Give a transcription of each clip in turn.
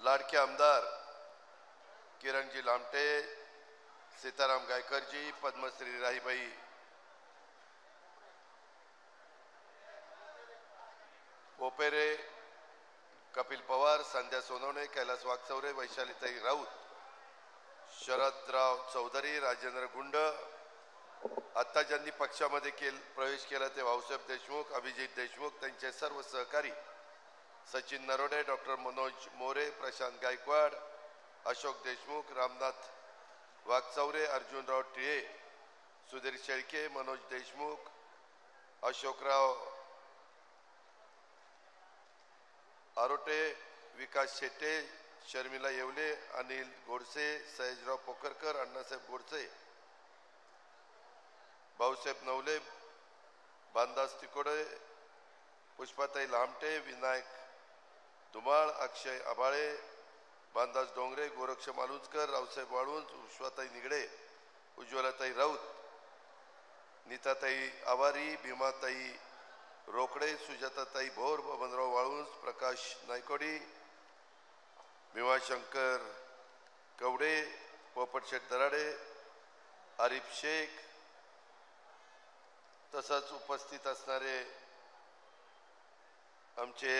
लाडके आमदार किरणजी लामटे, सीताराम गायकरजी, पद्मश्री राहीबाई पोपेरे, कपिल पवार, संध्या सोनवणे, कैलास वागचौरे, वैशालीताई राऊत, शरदराव चौधरी, राजेंद्र गुंड, आता ज्यांनी पक्षामध्ये प्रवेश केला ते भाऊसाहेब देशमुख, अभिजित देशमुख, त्यांचे सर्व सहकारी, सचिन नरोडे, डॉक्टर मनोज मोरे, प्रशांत गायकवाड, अशोक देशमुख, रामनाथ वागचौरे, अर्जुनराव टिळे, सुधीर शेळके, मनोज देशमुख, अशोकराव आरोटे, विकास शेट्टे, शर्मिला येवले, अनिल गोडसे, सयाजीराव पोकरकर, अण्णासाहेब गोडसे, भाऊसाहेब नवले, बांदास तिकोडे, पुष्पाताई लामटे, विनायक धुमाळ, अक्षय आबाळे, बांदास डोंगरे, गोरक्ष मालुंजकर, रावसाहेब वाळुंज, उषवाताई निगडे, उज्ज्वलाताई राऊत, नीताताई आवारी, भीमाताई रोकडे, सुजाताताई भोर, बबनराव वाळुंज, प्रकाश नायकोडी, भीमाशंकर कवडे, पोपटशेठ दराडे, आरिफ शेख, तसंच उपस्थित असणारे आमचे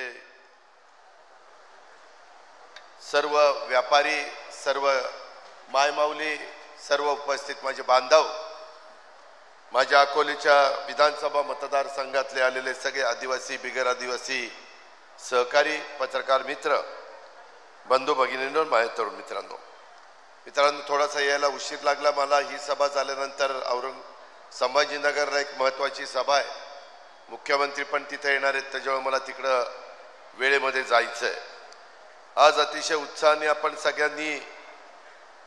सर्व व्यापारी, सर्व मायमाऊली, सर्व उपस्थित माझे बांधव, माझ्या अकोलेच्या विधानसभा मतदारसंघातले आलेले सगळे आदिवासी, बिगर आदिवासी सहकारी, पत्रकार मित्र, बंधू भगिनींनो, माझ्या तरुण मित्रांनो, थोडासा यायला उशीर लागला मला. ही सभा झाल्यानंतर संभाजीनगरला एक महत्त्वाची सभा आहे, मुख्यमंत्री पण तिथे येणार आहेत, त्याच्यामुळे मला तिकडं वेळेमध्ये जायचं आहे. आज अतिशय उत्साहाने आपण सगळ्यांनी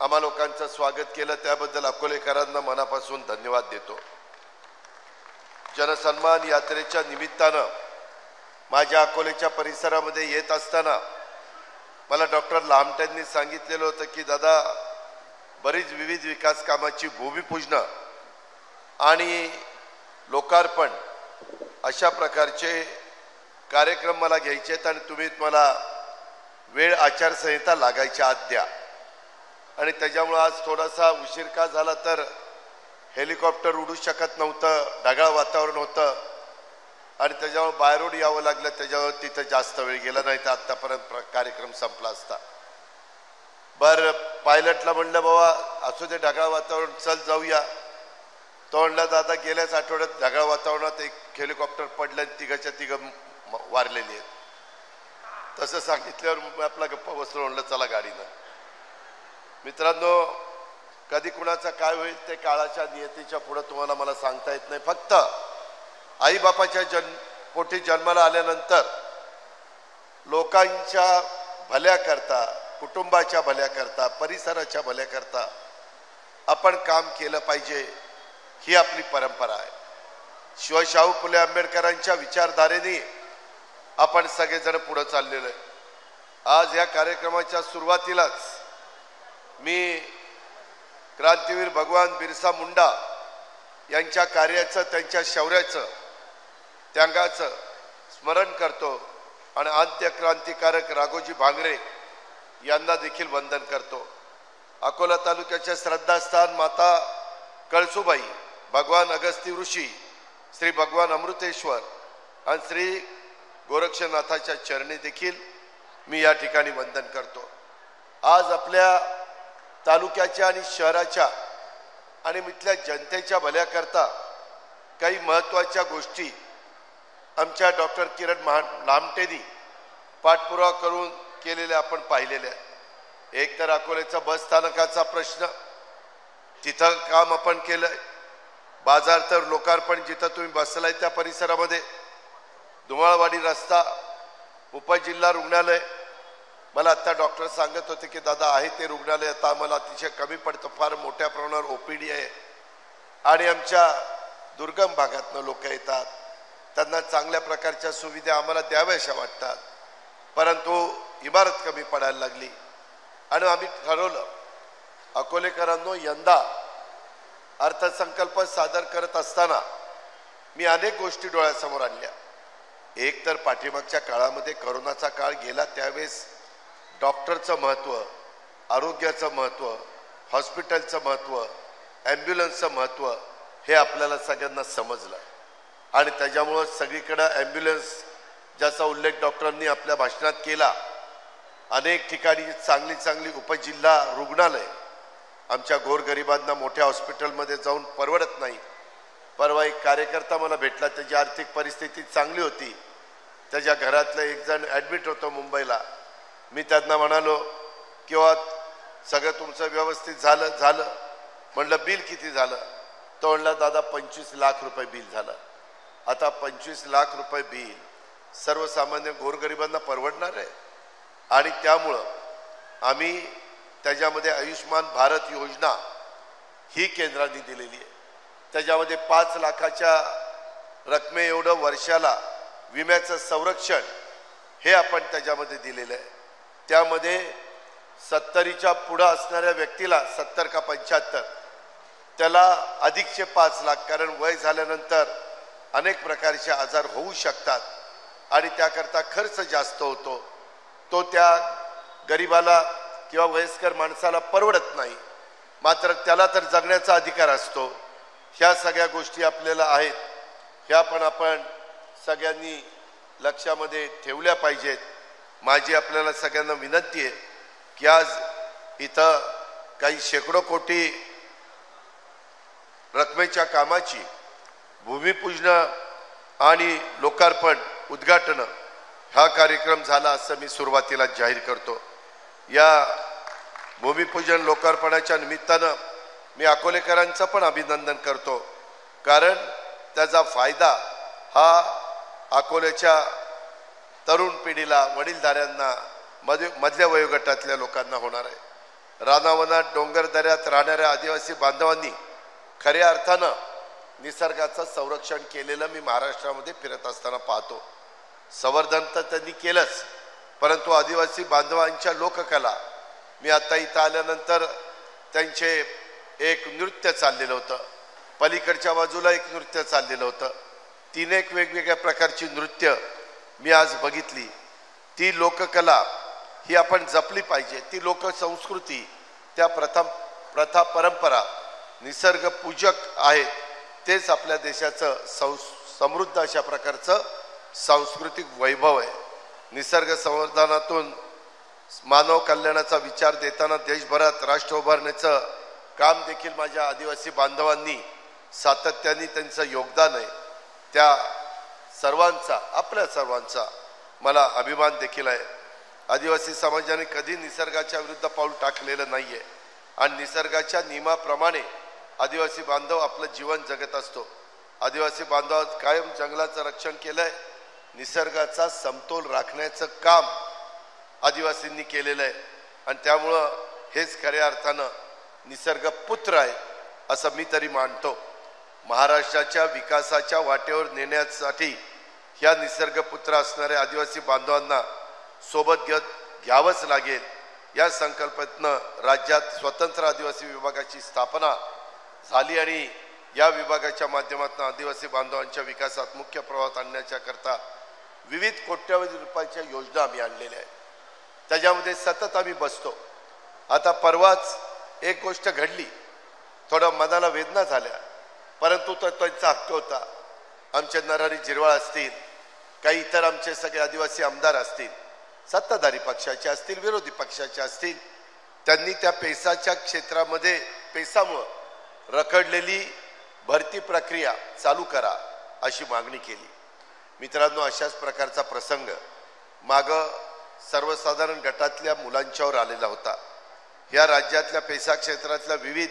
आम्हा लोकांचं स्वागत केलं, त्याबद्दल अकोलेकरांना मनापासून धन्यवाद देतो. जनसन्मान यात्रेच्या निमित्तानं माझ्या अकोलेच्या परिसरामध्ये येत असताना मला डॉक्टर लामटेंनी सांगितलेलं होतं की दादा, बरीच विविध विकास कामाची भूमिपूजन आणि लोकार्पण अशा प्रकारचे कार्यक्रम मला घ्यायचे आहेत आणि तुम्ही मला वेळ आचारसंहिता लागायच्या आत द्या. आणि त्याच्यामुळे आज थोडासा उशीर का झाला तर हेलिकॉप्टर उडू शकत नव्हतं, ढगाळ वातावरण होतं आणि त्याच्यामुळे बाय रोड यावं लागलं, त्याच्यावर तिथं जास्त वेळ गेला, नाही तर आत्तापर्यंत कार्यक्रम संपला असता. बरं, पायलटला म्हणलं बाबा असू दे ढगाळ वातावरण, चल जाऊया. तो म्हणला दादा गेल्याच आठवड्यात ढगाळ वातावरणात एक हेलिकॉप्टर पडलं आणि तिघाच्या तिघं वारलेली आहेत. तसं सांगितल्यावर मी आपला गप्पा बसलो, म्हणलं चला गाडीनं. मित्रांनो, कधी कुणाचं काय होईल ते काळाच्या नियतीच्या पुढे तुम्हाला मला सांगता येत नाही. फक्त आईबापाच्या पोटी जन्माला आल्यानंतर लोकांच्या भल्याकरता, कुटुंबाच्या भल्याकरता, परिसराच्या भल्याकरता आपण काम केलं पाहिजे, ही आपली परंपरा आहे. शिवाय शाहू फुले आंबेडकरांच्या विचारधारेने आपण सगळेजण पुढे चाललेलो आहे. आज या कार्यक्रमाच्या सुरुवातीलाच मी क्रांतीवीर भगवान बिरसा मुंडा यांच्या कार्याचं, त्यांच्या शौर्याचं, त्यागाचं स्मरण करतो आणि आद्य क्रांतिकारक राघोजी भांगरे यांना देखील वंदन करतो. अकोला तालुक्याच्या श्रद्धास्थान माता कळसुबाई, भगवान अगस्ती ऋषी, श्री भगवान अमृतेश्वर आणि श्री गोरक्षनाथाच्या चरणी देखील मी या ठिकाणी वंदन करतो. आज आपल्या तालुक्याच्या आणि शहराच्या आणि इथल्या जनतेच्या भल्याकरता काही महत्त्वाच्या गोष्टी आमच्या डॉक्टर किरण लामटेंनी पाठपुरावा करून केलेल्या आपण पाहिलेल्या आहेत. एक तर अकोलेचा बस स्थानकाचा प्रश्न, तिथं काम आपण केलंय. बाजार तर लोकार्पण, जिथं तुम्ही बसलाय त्या परिसरामध्ये. धुमाळवाडी रस्ता, उपजिल्हा रुग्णालय, मला आता डॉक्टर सांगत होते की दादा आहे ते रुग्णालय आता आम्हाला अतिशय कमी पडतं, फार मोठ्या प्रमाणावर ओपीडी आहे आणि आमच्या दुर्गम भागातनं लोक येतात, त्यांना चांगल्या प्रकारच्या सुविधा आम्हाला द्याव्याशा वाटतात, परंतु इमारत कमी पडायला लागली. आणि आम्ही ठरवलं, अकोलेकरांनो, यंदा अर्थसंकल्प सादर करत असताना मी अनेक गोष्टी डोळ्यासमोर आणल्या. एक तर पाठीमागच्या काळामध्ये कोरोनाचा काळ गेला, त्यावेळेस डॉक्टरचं महत्त्व, आरोग्याचं महत्त्व, हॉस्पिटलचं महत्त्व, ॲम्ब्युलन्सचं महत्त्व हे आपल्याला सगळ्यांना समजलं आणि त्याच्यामुळं सगळीकडं ॲम्ब्युलन्स ज्याचा उल्लेख डॉक्टरांनी आपल्या भाषणात केला. अनेक ठिकाणी चांगली चांगली उपजिल्हा रुग्णालय आमच्या गोरगरिबांना मोठ्या हॉस्पिटलमध्ये जाऊन परवडत नाही. परवा एक कार्यकर्ता मला भेटला, त्याची आर्थिक परिस्थिती चांगली होती, त्याच्या घरातलं एक जण ॲडमिट होतं मुंबईला. मी त्यांना म्हणालो किंवा सगळं तुमचं व्यवस्थित झालं म्हणलं बिल किती झालं? तो म्हणला दादा 25 लाख रुपये बिल झालं. आता 25 लाख रुपये बिल सर्वसामान्य गोरगरिबांना परवडणार आहे? आणि त्यामुळं आम्ही त्याच्यामध्ये आयुष्मान भारत योजना ही केंद्राने दिलेली आहे. त्याच्यामध्ये 5 लाखाच्या रकमे एवढं वर्षाला विम्याचं संरक्षण हे आपण त्याच्यामध्ये दिलेलं आहे. त्यामध्ये 70च्या पुढं असणाऱ्या व्यक्तीला 70 का 75 त्याला अधिकचे 5 लाख, कारण वय झाल्यानंतर अनेक प्रकारचे आजार होऊ शकतात आणि त्याकरता खर्च जास्त होतो. तो त्या गरिबाला किंवा वयस्कर माणसाला परवडत नाही, मात्र त्याला तर जगण्याचा अधिकार असतो. ह्या सगळ्या गोष्टी आपल्याला आहेत, ह्या पण आपण सगळ्यांनी लक्षामध्ये ठेवल्या पाहिजेत. माझी आपल्याला सगळ्यांना विनंती आहे की आज इथं काही शेकडो कोटी रकमेच्या कामाची भूमिपूजन आणि लोकार्पण उद्घाटन हा कार्यक्रम झाला असं मी सुरुवातीला जाहीर करतो. या भूमिपूजन लोकार्पणाच्या निमित्तानं मी अकोलेकरांचं पण अभिनंदन करतो, कारण त्याचा फायदा हा अकोल्याच्या तरुण पिढीला, वडीलधाऱ्यांना, मधल्या वयोगटातल्या लोकांना होणार आहे. रानावनात डोंगरदऱ्यात राहणाऱ्या आदिवासी बांधवांनी खऱ्या अर्थानं निसर्गाचं संरक्षण केलेलं मी महाराष्ट्रामध्ये फिरत असताना पाहतो. संवर्धन तर त्यांनी केलंच, परंतु आदिवासी बांधवांच्या लोककला, मी आता इथं आल्यानंतर त्यांचे एक नृत्य चाललेलं होतं, पलीकडच्या बाजूला एक नृत्य चाललेलं होतं. 3 एक वेगवेगळ्या प्रकारची नृत्य मी आज बघितली. ती लोककला ही आपण जपली पाहिजे. ती लोकसंस्कृती, त्या प्रथा परंपरा निसर्गपूजक आहेत. तेच आपल्या देशाचं समृद्ध अशा प्रकारचं सांस्कृतिक वैभव आहे. निसर्ग संवर्धनातून मानव कल्याणाचा विचार देताना देशभरात राष्ट्र उभारण्याचं काम देखील माझ्या आदिवासी बांधवांनी सातत्याने त्यांचं योगदान आहे. त्या सर्वांचा, आपल्या सर्वांचा मला अभिमान देखील आहे. आदिवासी समाजाने कधी निसर्गाच्या विरुद्ध पाऊल टाकलेलं नाही आहे आणि निसर्गाच्या नियमाप्रमाणे आदिवासी बांधव आपलं जीवन जगत असतो. आदिवासी बांधव कायम जंगलाचं रक्षण केलंय, निसर्गाचा समतोल राखण्याचं काम आदिवासींनी केलेलं आहे आणि त्यामुळं हेच खऱ्या अर्थानं निसर्गपुत्र आहे असं मी तरी मानतो. महाराष्ट्राच्या विकासाच्या वाटेवर नेण्यासाठी ह्या निसर्गपुत्र असणाऱ्या आदिवासी बांधवांना सोबत घ्यावंच लागेल. या संकल्पनेतनं राज्यात स्वतंत्र आदिवासी विभागाची स्थापना झाली आणि या विभागाच्या माध्यमातून आदिवासी बांधवांच्या विकासात मुख्य प्रवाहात आणण्याच्या करता विविध कोट्यवधी रुपयाच्या योजना आम्ही आणलेल्या आहेत. त्याच्यामध्ये सतत आम्ही बसतो. आता परवाच एक गोष्ट घडली, थोडं मनाला वेदना झाल्या, परंतु तो त्यांचा हक्क होता. आमचे नरहरी झिरवाळ असतील, काही इतर आमचे सगळे आदिवासी आमदार असतील, सत्ताधारी पक्षाचे असतील, विरोधी पक्षाचे असतील, त्यांनी त्या पेसाच्या क्षेत्रामध्ये पेसामुळं रखडलेली भरती प्रक्रिया चालू करा अशी मागणी केली. मित्रांनो, अशाच प्रकारचा प्रसंग मागं सर्वसाधारण गटातल्या मुलांच्यावर आलेला होता. या राज्यातल्या पेसा क्षेत्रातल्या विविध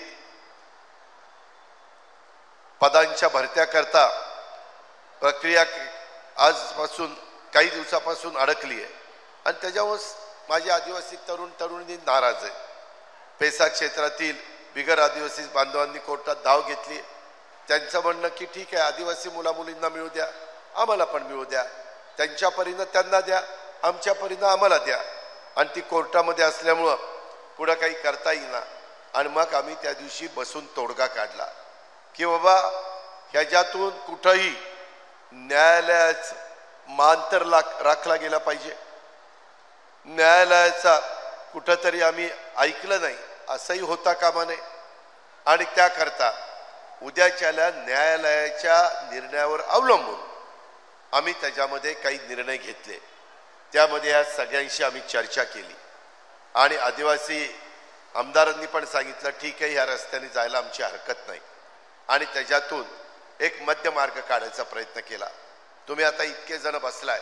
पदांच्या भरत्या करता प्रक्रिया आजपासून काही दिवसापासून अडकली आहे आणि त्याच्यावर माझे आदिवासी तरुणी नाराज आहे. पेसा क्षेत्रातील बिगर आदिवासी बांधवांनी कोर्टात धाव घेतली. त्यांचं म्हणणं की ठीक आहे, आदिवासी मुलामुलींना मिळू द्या, आम्हाला पण मिळू द्या, त्यांच्या परीनं त्यांना द्या, आमच्या परीनं आम्हाला द्या. आणि ती कोर्टामध्ये असल्यामुळं पुढं काही करता येईना आणि मग आम्ही त्या दिवशी बसून तोडगा काढला की बाबा ह्याच्यातून कुठंही न्यायालयाचा मान तर राखला गेला पाहिजे. न्यायालयाचा कुठंतरी आम्ही ऐकलं नाही असंही होता कामा नये आणि त्याकरता उद्याच्याला न्यायालयाच्या निर्णयावर अवलंबून आम्ही त्याच्यामध्ये काही निर्णय घेतले। त्यामध्ये या सगळ्यांशी आम्ही चर्चा केली आणि आदिवासी आमदारांनी पण सांगितलं ठीक आहे, ह्या रस्त्याने जायला आमची हरकत नाही आणि त्याच्यातून एक मध्य मार्ग काढायचा प्रयत्न केला। तुम्ही आता इतके जण बसलाय,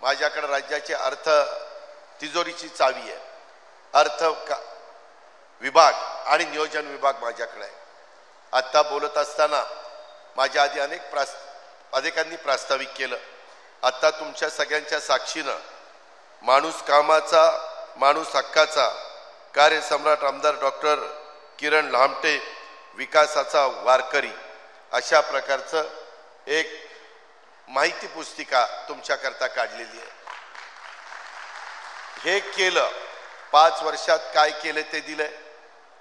माझ्याकडे राज्याचे अर्थ तिजोरीची चावी आहे, विभाग आणि नियोजन विभाग माझ्याकडे आहे। आता बोलत असताना माझ्या आधी अनेकांनी प्रास्ताविक केलं। आता तुमच्या सगळ्यांच्या साक्षीनं माणूस कामाचा, माणूस हक्काचा, कार्यसम्राट आमदार डॉक्टर किरण लहामटे, विकासाचा वारकरी अशा प्रकारचं एक माहिती पुस्तिका तुमच्याकरता काढलेली आहे। हे केलं, 5 वर्षात काय केले ते दिलंय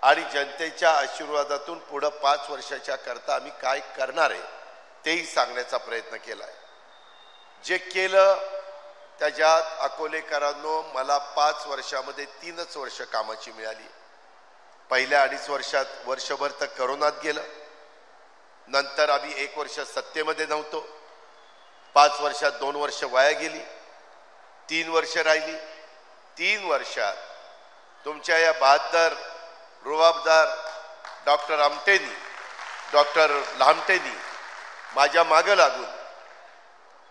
आणि जनतेच्या आशीर्वादातून पुढे 5 वर्षाच्या करता आम्ही काय करणार आहे तेही सांगण्याचा प्रयत्न केलाय। जे केलं त्याच्यात अकोलेकरांनो मला 5 वर्षामध्ये 3च वर्ष कामाची मिळाली। पहिल्या 2.5 वर्षात वर्षभर तर करोनात गेलं, नंतर आम्ही 1 वर्ष सत्तेमध्ये नव्हतो, 5 वर्षात 2 वर्ष वाया गेली, 3 वर्ष राहिली। 3 वर्षात तुमच्या या बहादर रुबाबदार डॉक्टर लहामटेंनी माझ्या मागे लागून,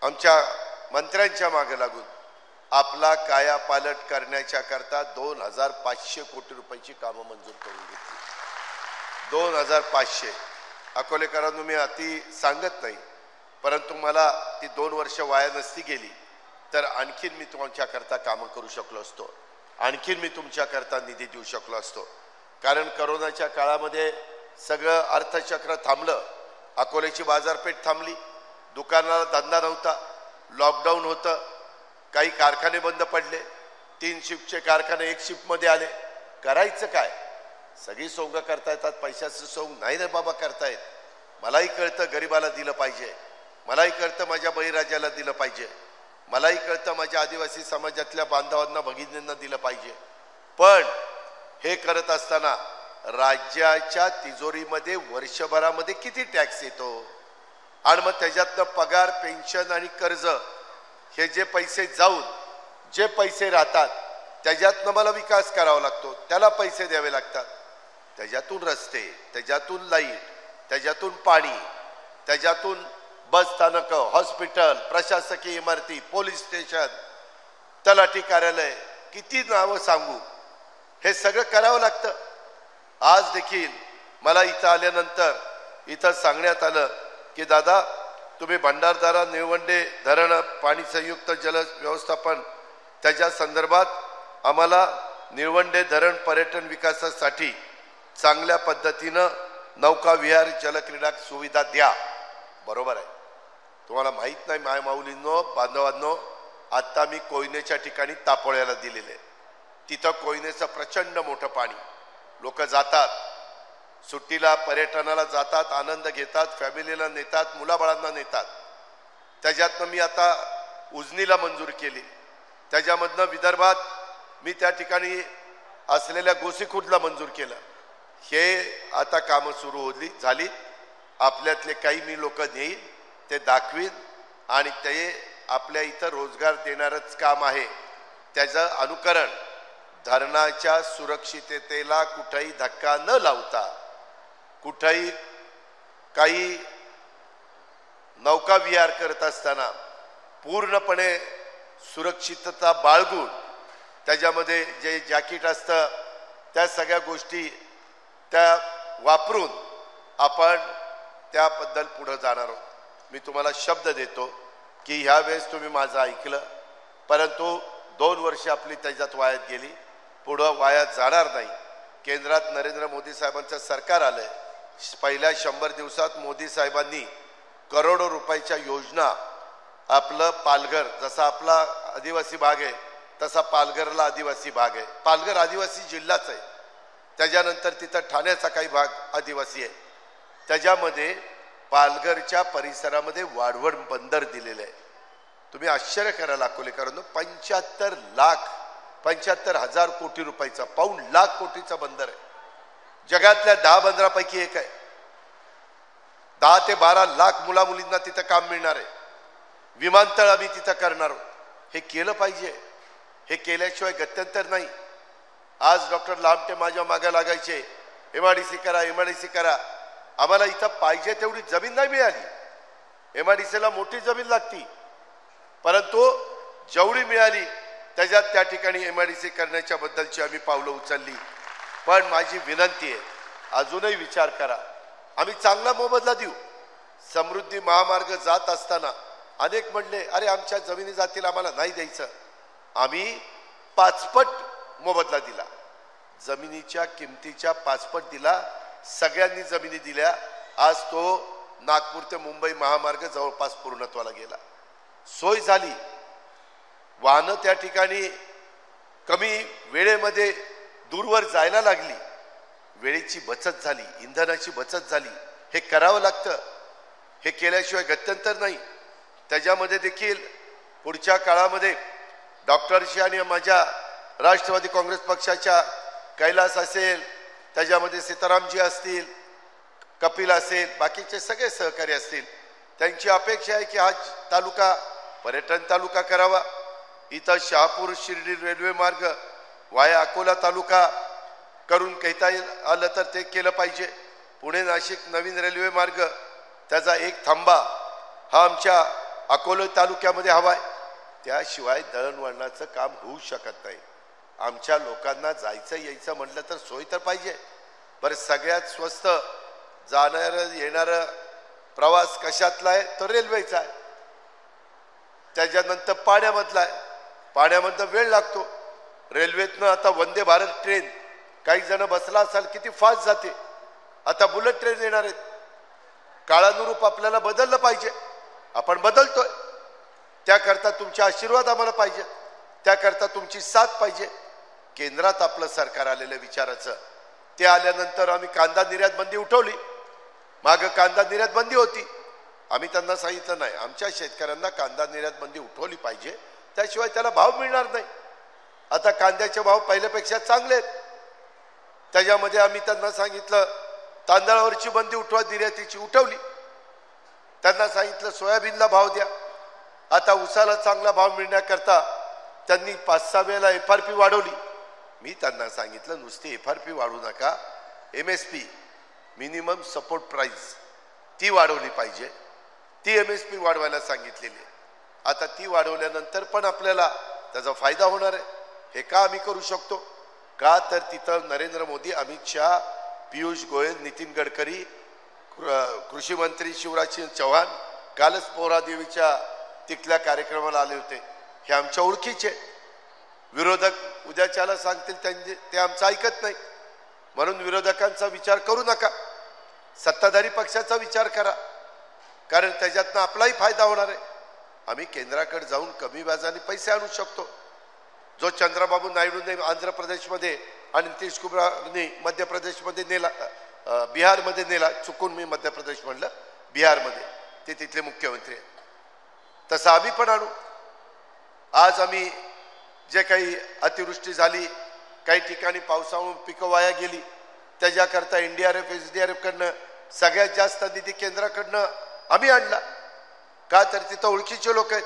आमच्या मंत्र्यांच्या मागे लागून आपला कायापालट करण्याच्या करता 2500 कोटी रुपयाची कामं मंजूर करून घेतली। 2500 अकोलेकरांनो, मी अति सांगत नाही, परंतु मला ती 2 वर्ष वाया नसती गेली तर आणखीन मी तुमच्याकरता कामं करू शकलो असतो, आणखीन मी तुमच्याकरता निधी देऊ शकलो असतो। कारण करोनाच्या काळामध्ये सगळं अर्थचक्र थांबलं, अकोलेची बाजारपेठ थांबली, दुकानाला धंदा नव्हता, लॉकडाऊन होतं, काही कारखाने बंद पडले, 3 शिफ्टचे कारखाने 1 शिफ्टमध्ये आले। करायचं काय? सगळी सोंग करता येतात, पैशाचं सोंग नाही ना बाबा करतायत। मलाही कळतं गरिबाला दिलं पाहिजे, मलाही कळतं माझ्या बळीराजाला दिलं पाहिजे, मलाही कळतं माझ्या आदिवासी समाजातल्या बांधवांना भगिनींना दिलं पाहिजे, पण हे करत असताना राज्याच्या तिजोरीमध्ये वर्षभरामध्ये किती टॅक्स येतो आणि मग त्याच्यातनं पगार, पेन्शन आणि कर्ज हे जे पैसे जाऊन जे पैसे राहतात त्याच्यातनं मला विकास करावा लागतो, त्याला पैसे द्यावे लागतात। त्याच्यातून रस्ते, त्याच्यातून लाईट, त्याच्यातून पाणी, त्याच्यातून बस स्थानक, हॉस्पिटल, प्रशासकीय इमारती, पोलीस स्टेशन, तलाठी कार्यालय, किती नावं सांगू, हे सगळं करावं लागतं। आज देखील मला इथं आल्यानंतर इथं सांगण्यात आलं की दादा तुम्ही भंडारदरा निळवंडे धरण पाणी संयुक्त जल व्यवस्थापन त्याच्या संदर्भात आम्हाला निळवंडे धरण पर्यटन विकासासाठी चांगल्या पद्धतीनं नौका विहार जलक्रीडा सुविधा द्या। बरोबर आहे, तुम्हाला माहित नाही माय माऊलींनो, बांधवांनो, आता मी कोयनेच्या ठिकाणी तापोळ्याला दिलेले, तिथं कोयनेचं प्रचंड मोठं पाणी, लोक जातात सुट्टीला, पर्यटनाला जातात, आनंद घेतात, फॅमिलीला नेतात, मुलाबाळांना नेतात। त्याच्यातनं मी आता उजनीला मंजूर केली, त्याच्यामधनं विदर्भात मी त्या ठिकाणी असलेल्या गोसीखुर्दला मंजूर केलं। हे आता कामं सुरू झाली, आपल्यातले काही मी लोक नेईल, ते दाखवीन आणि ते आपल्या इथं रोजगार देणारच काम आहे। त्याचं अनुकरण धरणाच्या सुरक्षिततेला कुठेही धक्का न लावता, कुठेही काही नौका विहार करत असताना पूर्णपणे सुरक्षितता बाळगून त्याच्यामध्ये जे जॅकेट असतं त्या सगळ्या गोष्टी त्या वापरून आपण त्याबद्दल पुढे जाणार आहोत। मी तुम्हाला शब्द देतो की ह्या वेळेस तुम्ही माझं ऐकलं, परंतु 2 वर्ष आपली त्याच्यात वायात गेली, पुढं वायात जाणार नाही। केंद्रात नरेंद्र मोदी साहेबांचं सरकार आलंय, पहिल्या 100 दिवसात मोदी साहेबांनी करोडो रुपयाच्या योजना, आपलं पालघर जसा आपला आदिवासी भाग आहे तसा पालघरला आदिवासी भाग आहे, पालघर आदिवासी जिल्हाच आहे, त्याच्यानंतर तिथं ठाण्याचा काही भाग आदिवासी आहे, त्याच्यामध्ये पालघरच्या परिसरामध्ये वाढवण बंदर दिलेलं आहे। तुम्ही आश्चर्य कराल अकोलेकरांनो, 75 लाख 75,000 कोटी रुपयाचा, पाऊण लाख कोटीचा बंदर आहे. जगातल्या 10 बंदरापैकी एक आहे. 10 ते 12 लाख मुला मुलींना तिथं काम मिळणार आहे. विमानतळ आम्ही तिथं करणार आहोत. हे केलं पाहिजे. हे केल्याशिवाय गत्यंतर नाही. आज डॉक्टर लामटे माझ्या मागे लागायचे, MIDC करा, MIDC करा. आम्हाला इथं पाहिजे तेवढी जमीन नाही मिळाली. MIDCला मोठी जमीन लागती, परंतु जेवढी मिळाली त्याच्यात त्या ठिकाणी MIDC करण्याच्या बद्दलची आम्ही पावलं उचलली. पण माझी विनंती आहे, अजूनही विचार करा. आम्ही चांगला मोबदला देऊ. समृद्धी महामार्ग जात असताना अनेक म्हणले, अरे आमच्या जमिनी जातील, आम्हाला नाही द्यायचं. आम्ही 5 पट मोबदला दिला. जमिनीच्या किमतीच्या 5 पट दिला. सगळ्यांनी जमिनी दिल्या. आज तो नागपूर ते मुंबई महामार्ग जवळपास पूर्णत्वाला गेला. सोय झाली. वाहनं त्या ठिकाणी कमी वेळेमध्ये दूरवर जायला लागली. वेळेची बचत झाली, इंधनाची बचत झाली. हे करावं लागतं. हे केल्याशिवाय गत्यंतर नाही. त्याच्यामध्ये देखील पुढच्या काळामध्ये डॉक्टरशी आणि माझ्या राष्ट्रवादी काँग्रेस पक्षाच्या कैलास असेल, त्याच्यामध्ये सीतारामजी असतील, कपिल असेल, बाकीचे सगळे सहकारी असतील, त्यांची अपेक्षा आहे की हा तालुका पर्यटन तालुका करावा. इथं शहापूर शिर्डी रेल्वे मार्ग वाया अकोला तालुका करून कहता आलं तर ते केलं पाहिजे. पुणे नाशिक नवीन रेल्वे मार्ग, त्याचा एक थांबा हा आमच्या अकोला तालुक्यामध्ये हवाय. त्याशिवाय दळणवळणाचं काम होऊ शकत नाही. आमच्या लोकांना जायचं यायचं म्हटलं तर सोय तर पाहिजे. बरं, सगळ्यात स्वस्त जाणारं येणारं प्रवास कशातला आहे? तो रेल्वेचा आहे. त्याच्यानंतर पाण्यामधला आहे. पाण्यामधनं वेळ लागतो. रेल्वेतनं आता वंदे भारत ट्रेन, काही जण बसला असाल किती फास्ट जाते. आता बुलेट ट्रेन येणार आहेत. काळानुरूप आपल्याला बदललं पाहिजे. आपण बदलतोय. त्याकरता तुमचे आशीर्वाद आम्हाला पाहिजे. त्याकरता तुमची साथ पाहिजे. केंद्रात आपलं सरकार आलेलं विचाराचं, ते आल्यानंतर आम्ही कांदा निर्यात बंदी उठवली. मागं कांदा निर्यात बंदी होती. आम्ही त्यांना सांगितलं नाही, आमच्या शेतकऱ्यांना कांदा निर्यात बंदी उठवली पाहिजे, त्याशिवाय त्याला भाव मिळणार नाही. आता कांद्याचे भाव पहिल्यापेक्षा चांगले आहेत. त्याच्यामध्ये आम्ही त्यांना सांगितलं तांदळावरची बंदी उठवा, निर्यातीची उठवली. त्यांना सांगितलं सोयाबीनला भाव द्या. आता उसाला चांगला भाव मिळण्याकरता त्यांनी 5-6 वेळेला FRP वाढवली. मी त्यांना सांगितलं नुसती FRP वाढवू नका, MSP मिनिमम सपोर्ट प्राइस ती वाढवली पाहिजे. ती MSP वाढवायला सांगितलेली. आता ती वाढवल्यानंतर पण आपल्याला त्याचा फायदा होणार आहे. हे का आम्ही करू शकतो? का तर तिथं नरेंद्र मोदी, अमित शहा, पियुष गोयल, नितीन गडकरी, कृषी मंत्री शिवराज सिंह चौहान कालच पोहरादेवीच्या तिथल्या कार्यक्रमाला आले होते. हे आमच्या ओळखीचे. विरोधक उद्याच्याला सांगतील ते आमचं ऐकत नाही. म्हणून विरोधकांचा विचार करू नका, सत्ताधारी पक्षाचा विचार करा, कारण त्याच्यातनं आपलाही फायदा होणार आहे. आम्ही केंद्राकडे जाऊन कमी व्याजाने पैसे आणू शकतो. जो चंद्रबाबू नायडूने आंध्र प्रदेशमध्ये आणि नितीश कुमारने मध्य प्रदेशमध्ये नेला, बिहारमध्ये नेला, चुकून मी मध्य प्रदेश म्हणलं, बिहारमध्ये, ते तिथले मुख्यमंत्री आहेत, तसं आम्ही पण आणू. आज आम्ही जे काही अतिवृष्टी झाली, काही ठिकाणी पावसामुळे पिकं वाया गेली, त्याच्याकरता NDRF SDRF कडनं सगळ्यात जास्त निधी केंद्राकडनं आम्ही आणला. का तर तिथं ओळखीचे लोक आहेत.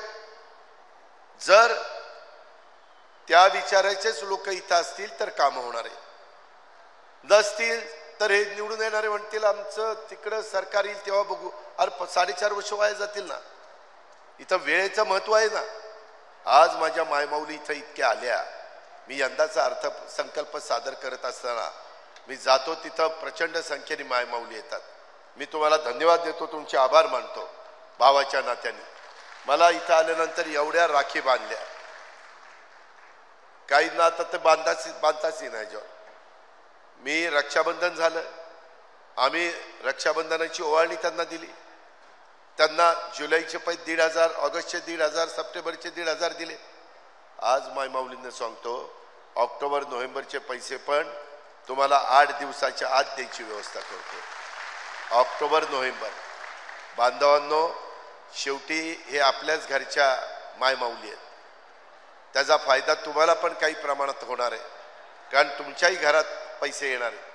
जर त्या विचाराचेच लोक इथं असतील तर कामं होणार आहे. नसतील तर हे निवडून येणारे म्हणतील आमचं तिकडं सरकार येईल तेव्हा बघू. अरे 4.5 वर्ष वाया जातील ना. इथं वेळेचं महत्व आहे ना. आज माझ्या मायमाऊली इथं इतक्या आल्या. मी यंदाचा अर्थसंकल्प सादर करत असताना मी जातो तिथं प्रचंड संख्येने मायमाऊली येतात. मी तुम्हाला धन्यवाद देतो, तुमचे आभार मानतो भावाच्या नात्याने. मला इथं आल्यानंतर एवढ्या राखी बांधल्या, काहींना आता ते बांधताच नाही. जेव्हा मी रक्षाबंधन झालं, आम्ही रक्षाबंधनाची ओवाळणी त्यांना दिली. त्यांना जुलैचे पैसे 1,500, ऑगस्टचे 1,500, सप्टेंबरचे 1,500 दिले. आज मायमाऊलींना सांगतो ऑक्टोबर नोव्हेंबरचे पैसे पण तुम्हाला 8 दिवसाच्या आत द्यायची व्यवस्था करतो. October November. बांधवांनो, शेवटी हे आपल्याच घरच्या मायमाऊली आहेत. त्याचा फायदा तुम्हाला पण काही प्रमाणात होणार आहे, कारण तुमच्याही घरात पैसे येणार आहेत.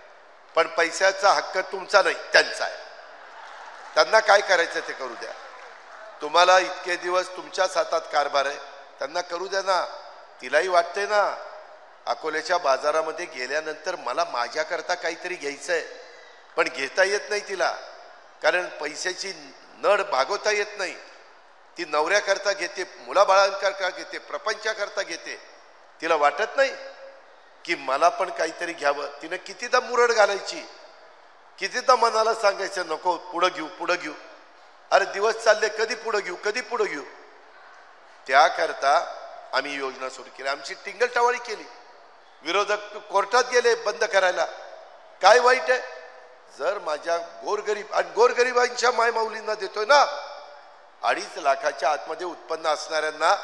पण पैशाचा हक्क तुमचा नाही, त्यांचा आहे. त्यांना काय करायचं ते करू द्या. तुम्हाला इतके दिवस तुमच्याच हातात कारभार आहे, त्यांना करू द्या ना. तिलाही वाटते ना, अकोल्याच्या बाजारामध्ये गेल्यानंतर मला माझ्याकरता काहीतरी घ्यायचं आहे, पण घेता येत नाही तिला, कारण पैशाची नड भागवता येत नाही. ती नवऱ्याकरता घेते, मुलाबाळांकरता घेते, प्रपंचाकरता घेते. तिला वाटत नाही की मला पण काहीतरी घ्यावं. तिनं कितीदा मुरड घालायची, कितीदा मनाला सांगायचं नको पुढं घेऊ पुढं घेऊ. अरे दिवस चालले, कधी पुढं घेऊ कधी पुढं घेऊ. त्याकरता आम्ही योजना सुरू केली, आमची टिंगलटावाळी केली. विरोधक कोर्टात गेले बंद करायला. काय वाईट आहे? जर माझ्या गोरगरीब आणि गोरगरिबांच्या मायमाऊलींना देतोय ना, 2.5 लाखाच्या आतमध्ये उत्पन्न असणाऱ्यांना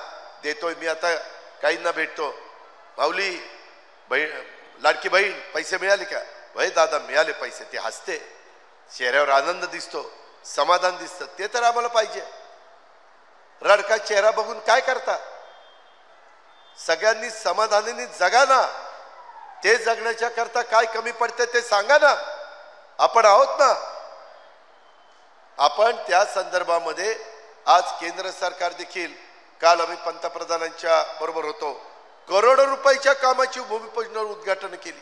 देतोय. मी आता काहींना भेटतो, माऊली बहीण, लाडकी बहीण पैसे मिळाले का? वय दादा मिळाले पैसे. ते हसते, चेहऱ्यावर आनंद दिसतो, समाधान दिसतं. ते तर आम्हाला पाहिजे. रडका चेहरा बघून काय करता? सगळ्यांनी समाधानाने जगा ना. ते जगण्याच्या करता काय कमी पडते ते सांगा ना. आपण आहोत ना. आपण त्या संदर्भामध्ये आज केंद्र सरकार देखील, काल आम्ही पंतप्रधानांच्या बरोबर होतो, करोडो रुपयाच्या कामाची भूमिपूजन उद्घाटन केली.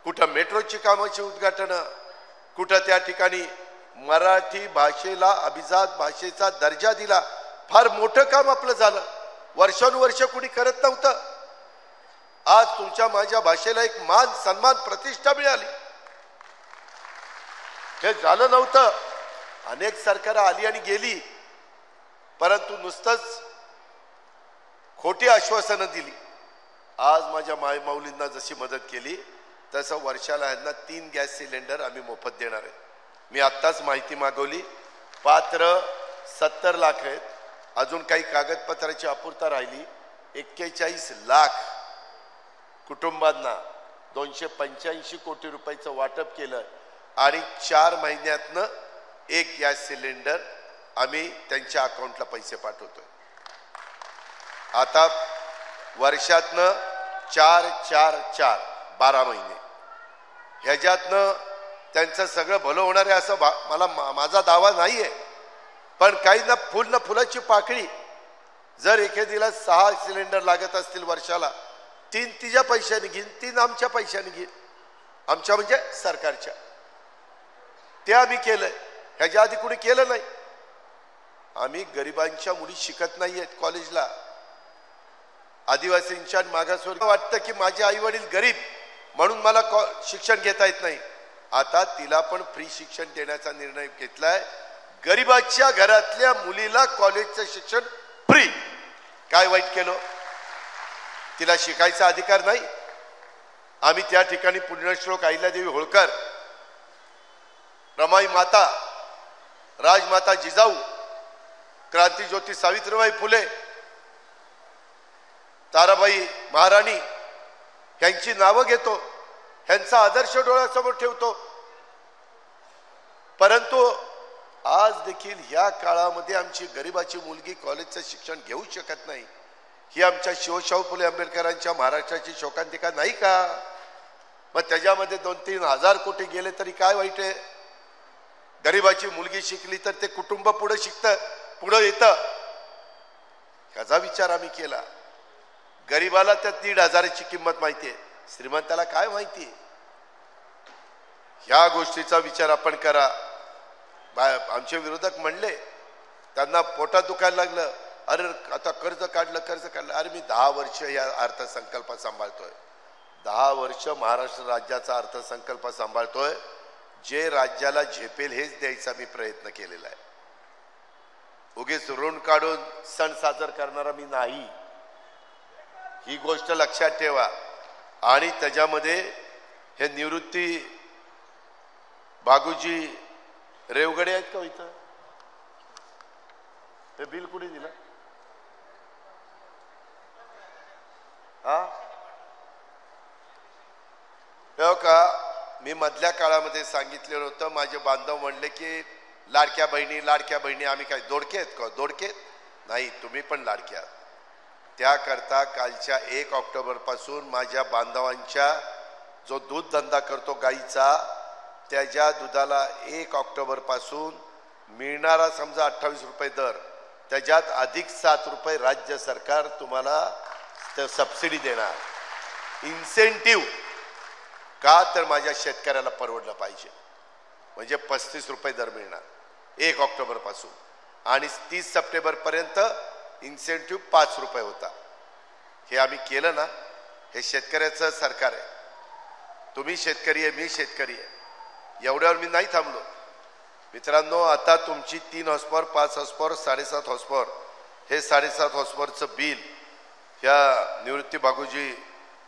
कुठं मेट्रोची कामाची उद्घाटन, कुठं त्या ठिकाणी मराठी भाषेला अभिजात भाषेचा दर्जा दिला. फार मोठं काम आपलं झालं. वर्षानुवर्ष कुणी करत नव्हतं. आज तुमच्या माझ्या भाषेला एक मान सन्मान प्रतिष्ठा मिळाली. हे झालं नव्हतं. अनेक सरकार आली आणि गेली, परंतु नुसतंच खोटी आश्वासनं दिली. आज माझ्या माऊलींना जशी मदत केली तसं वर्षाला ह्यांना 3 गॅस सिलेंडर आम्ही मोफत देणार आहे. मी आत्ताच माहिती मागवली. पात्र 70 लाख आहेत. अजून काही कागदपत्राची अपूर्तता राहिली. 41 लाख कुटुंबांना 285 कोटी रुपयाचं वाटप केलं आणि 4 महिन्यातनं 1 गॅस सिलेंडर आम्ही त्यांच्या अकाउंटला पैसे पाठवतोय. आता वर्षातनं 4-4-4 12 महिने ह्याच्यातनं त्यांचं सगळं भलं होणार आहे असं मला माझा दावा नाही आहे. पण काही ना फुल ना फुलाची पाकळी. जर एखादीला 6 सिलेंडर लागत असतील वर्षाला, 3 तिच्या पैशाने घेईन, 3 आमच्या पैशाने घेईन. आमच्या म्हणजे सरकारच्या. ते आम्ही केलंय. ह्याच्या आधी कुणी केलं नाही. आम्ही गरिबांच्या मुली शिकत नाहीयेत कॉलेजला. आदिवासींच्या मागासवर्ग वाटतं की माझे आई वडील गरीब म्हणून मला शिक्षण घेता येत नाही. आता तिला पण फ्री शिक्षण देण्याचा निर्णय घेतलाय. गरिबाच्या घरातल्या मुलीला कॉलेजचं शिक्षण फ्री. काय वाईट केलं? तिला शिकायचा अधिकार नाही? आम्ही त्या ठिकाणी पुण्यश्लोक अहिल्यादेवी होळकर, रमाई माता, राजमाता जिजाऊ, क्रांतीज्योती सावित्रीबाई फुले, ताराबाई महाराणी यांची नावं घेतो, यांचा आदर्श डोळ्यासमोर ठेवतो. परंतु आज देखील या काळामध्ये आमची गरिबाची मुलगी कॉलेजचं शिक्षण घेऊ शकत नाही. ही आमच्या शिवशाहू फुले आंबेडकरांच्या महाराष्ट्राची शोकांतिका नाही का? मग त्याच्यामध्ये 2-3 हजार कोटी गेले तरी काय वाईट आहे? गरिबाची मुलगी शिकली तर ते कुटुंब पुढे शिकतं, पुढे येतं. ह्याचा विचार आम्ही केला. गरिबाला त्या 1,500ची किंमत माहिती आहे, श्रीमंताला काय माहिती? ह्या गोष्टीचा विचार आपण करा. आमचे विरोधक म्हणले, त्यांना पोटात दुखायला लागलं, अरे आता कर्ज काढलं. अरे मी 10 वर्ष या अर्थसंकल्प सांभाळतोय. 10 वर्ष महाराष्ट्र राज्याचा अर्थसंकल्प सांभाळतोय. जे राज्याला झेपेल हेच द्यायचा मी प्रयत्न केलेला आहे. उगीच ऋण काढून सण साजर करणारा मी नाही. ही गोष्ट लक्षात ठेवा. आणि त्याच्यामध्ये हे निवृत्ती बागुजी रेवगडे आहेत का इथं? हे बिल कुणी दिलं? हो का? मी मधल्या काळामध्ये सांगितलेलं होतं. माझे बांधव म्हणले की लाडक्या बहिणी आम्ही काय दोडके आहेत का? दोडके नाही, तुम्ही पण लाडक्या. त्याकरता कालच्या 1 ऑक्टोबर पासून माझ्या बांधवांच्या जो दूध धंदा करतो गाईचा त्याच्या दुधाला 1 ऑक्टोबर पासून मिळणारा समजा 28 रुपये दर त्याच्यात अधिक 7 रुपये राज्य सरकार तुम्हाला सबसिडी देणार. इन्सेंटिव्ह का तर माझ्या शेतकऱ्याला परवडलं पाहिजे. म्हणजे 35 रुपये दर मिळणार 1 ऑक्टोबर पासून आणि 30 सप्टेंबर पर्यंत इन्सेंटिव्ह 5 रुपये होता. हे आम्ही केलं ना. हे शेतकऱ्याचं सरकार आहे. तुम्ही शेतकरी आहे, मी शेतकरी आहे. एवढ्यावर मी नाही थांबलो मित्रांनो. आता तुमची 3 हॉर्सपॉवर 5 हॉर्सपॉवर 7.5 हॉर्सपॉवर हे 7.5 हॉर्सपॉवरचं बिल ह्या निवृत्ती बागुजी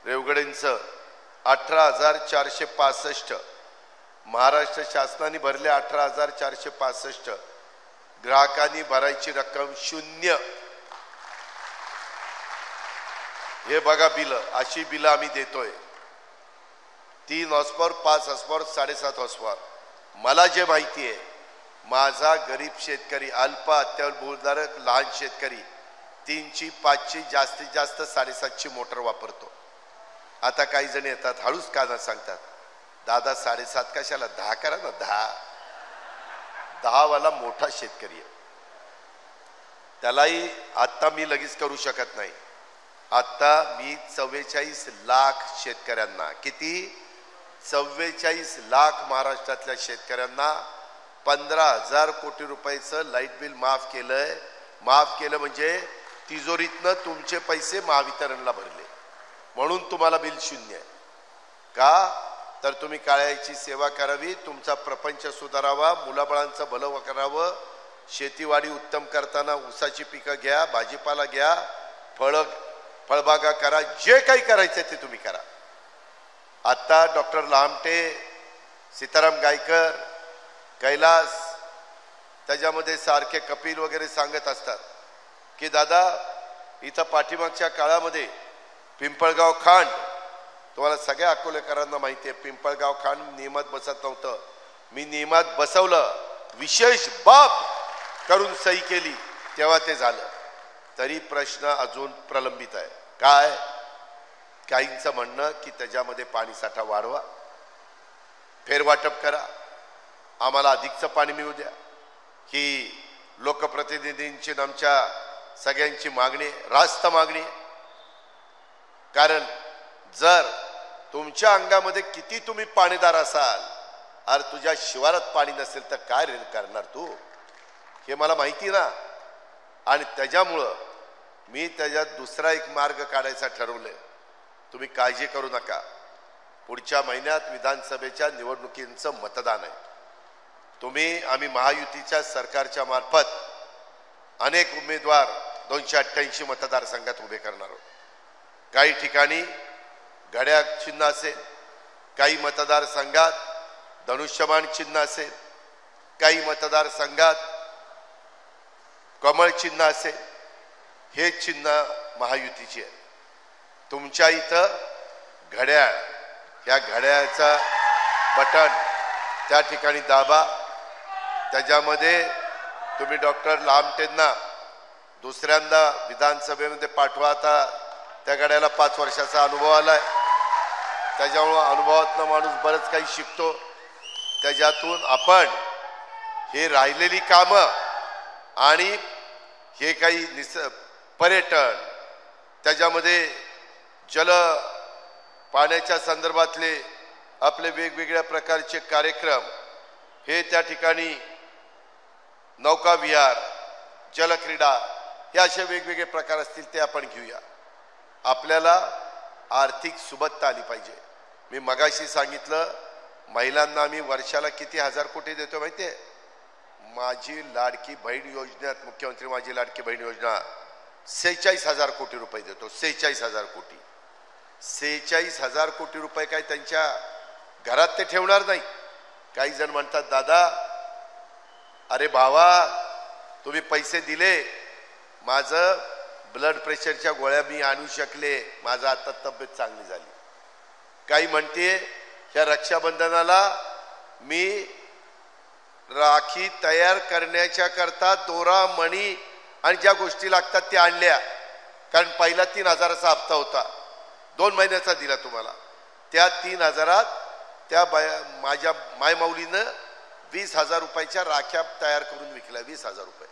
रेवगडेंचं 18,465 महाराष्ट्र शासनाने भरले 18,465 ग्राहकांनी भरायची रक्कम 0. हे बघा बिल. अशी बिलं आम्ही देतोय. 3 हॉर्सपॉवर 5 हॉर्सपॉवर 7.5 हॉर्सपॉवर. मला जे माहिती आहे माझा गरीब शेतकरी अल्प अत्यल्पभूधारक लहान शेतकरी 3ची 5ची जास्तीत जास्त 7.5ची मोटर वापरतो. आता काही जण येतात हळूच का सांगतात दादा 7.5 कशाला 10 करा ना. 10 वाला मोठा शेतकरी आहे त्यालाही आता मी लगेच करू शकत नाही. आता मी 44 लाख शेतकऱ्यांना किती 44 लाख महाराष्ट्रातल्या शेतकऱ्यांना 15,000 कोटी रुपयाचं लाईट बिल माफ केलंय. माफ केलं म्हणजे तिजोरीतनं तुमचे पैसे महावितरणला भरले म्हणून तुम्हाला बिल 0 आहे. का तर तुम्ही काळ्याची सेवा करावी, तुमचा प्रपंच सुधारावा, मुलाबाळांचं भलं करावं, शेतीवाडी उत्तम करताना ऊसाची पिकं घ्या, भाजीपाला घ्या, फळबागा करा, जे काही करायचं ते तुम्ही करा. आता डॉक्टर लामटे, सीताराम गायकर, कैलास त्याच्यामध्ये सारखे कपिल वगैरे सांगत असतात की दादा इथं पाठीमागच्या काळामध्ये पिंपळगाव खांड तुम्हाला सगळ्या अकोलेकरांना माहिती आहे पिंपळगाव खांड नियमात बसत नव्हतं. मी नियमात बसवलं, विशेष बाब करून सही केली तेव्हा ते झालं. तरी प्रश्न अजून प्रलंबित आहे. काय काहींचं म्हणणं की त्याच्यामध्ये पाणी साठा वाढवा, फेरवाटप करा, आम्हाला अधिकचं पाणी मिळू द्या. ही लोकप्रतिनिधींची आमच्या सगळ्यांची मागणी, रास्त मागणी. कारण जर तुमच्या अंगामध्ये किती तुम्ही पाणीदार असाल, अरे तुझ्या शिवारात पाणी नसेल तर काय करणार तू, हे मला माहिती ना. आणि त्याच्यामुळं मी त्याच्यात दुसरा एक मार्ग काढायचा ठरवलंय. तुम्ही काळजी करू नका. पुढच्या महिन्यात विधानसभेच्या निवडणुकींचं मतदान आहे. आम्ही महायुतीच्या सरकारच्या मार्फत अनेक उमेदवार 288 मतदारसंघात उभे करणार आहोत. काही ठिकाणी घड्याळ चिन्ह असेल, काही मतदारसंघात धनुष्यबाण चिन्ह असेल, काही मतदारसंघात कमळ चिन्ह असेल. हे चिन्ह महायुतीचे आहे. तुमच्या इथं घड्याळ, या घड्याळाचा बटन त्या ठिकाणी दाबा. त्याच्यामध्ये तुम्ही डॉक्टर लामटेंना दुसऱ्यांदा विधानसभेमध्ये पाठवा. आता त्या घड्याला 5 वर्षाचा अनुभव आलाय. त्याच्यामुळं अनुभवातनं माणूस बरंच काही शिकतो. त्याच्यातून आपण हे राहिलेली कामं आणि हे काही पर्यटन, त्याच्यामध्ये जल पाण्याच्या संदर्भातले आपले वेगवेगळ्या प्रकारचे कार्यक्रम, हे त्या ठिकाणी नौका विहार, जलक्रीडा, हे असे वेगवेगळे प्रकार असतील ते आपण घेऊया. आपल्याला आर्थिक सुबत्ता आली पाहिजे. मी मगाशी सांगितलं महिलांना आम्ही वर्षाला किती 1000 कोटी देतो माहिती आहे. माझी लाडकी बहीण योजनेत, मुख्यमंत्री माझी लाडकी बहीण योजना 46,000 कोटी रुपये देतो. 46,000 कोटी. 46,000 कोटी रुपये काय त्यांच्या घरात ते ठेवणार नाही. काही जण म्हणतात दादा अरे भावा तुम्ही पैसे दिले, माझं ब्लड प्रेशरच्या गोळ्या मी आणू शकले, माझा आता तब्येत चांगली झाली. काही म्हणते ह्या रक्षाबंधनाला मी राखी तयार करण्याच्या करता दोरा, मणी आणि ज्या गोष्टी लागतात त्या आणल्या. कारण पहिला 3,000चा हप्ता होता, 2 महिन्याचा दिला तुम्हाला. त्या 3,000 त्या माझ्या मायमाऊलीनं 20,000 रुपयाच्या राख्या तयार करून विकल्या. 20,000 रुपये.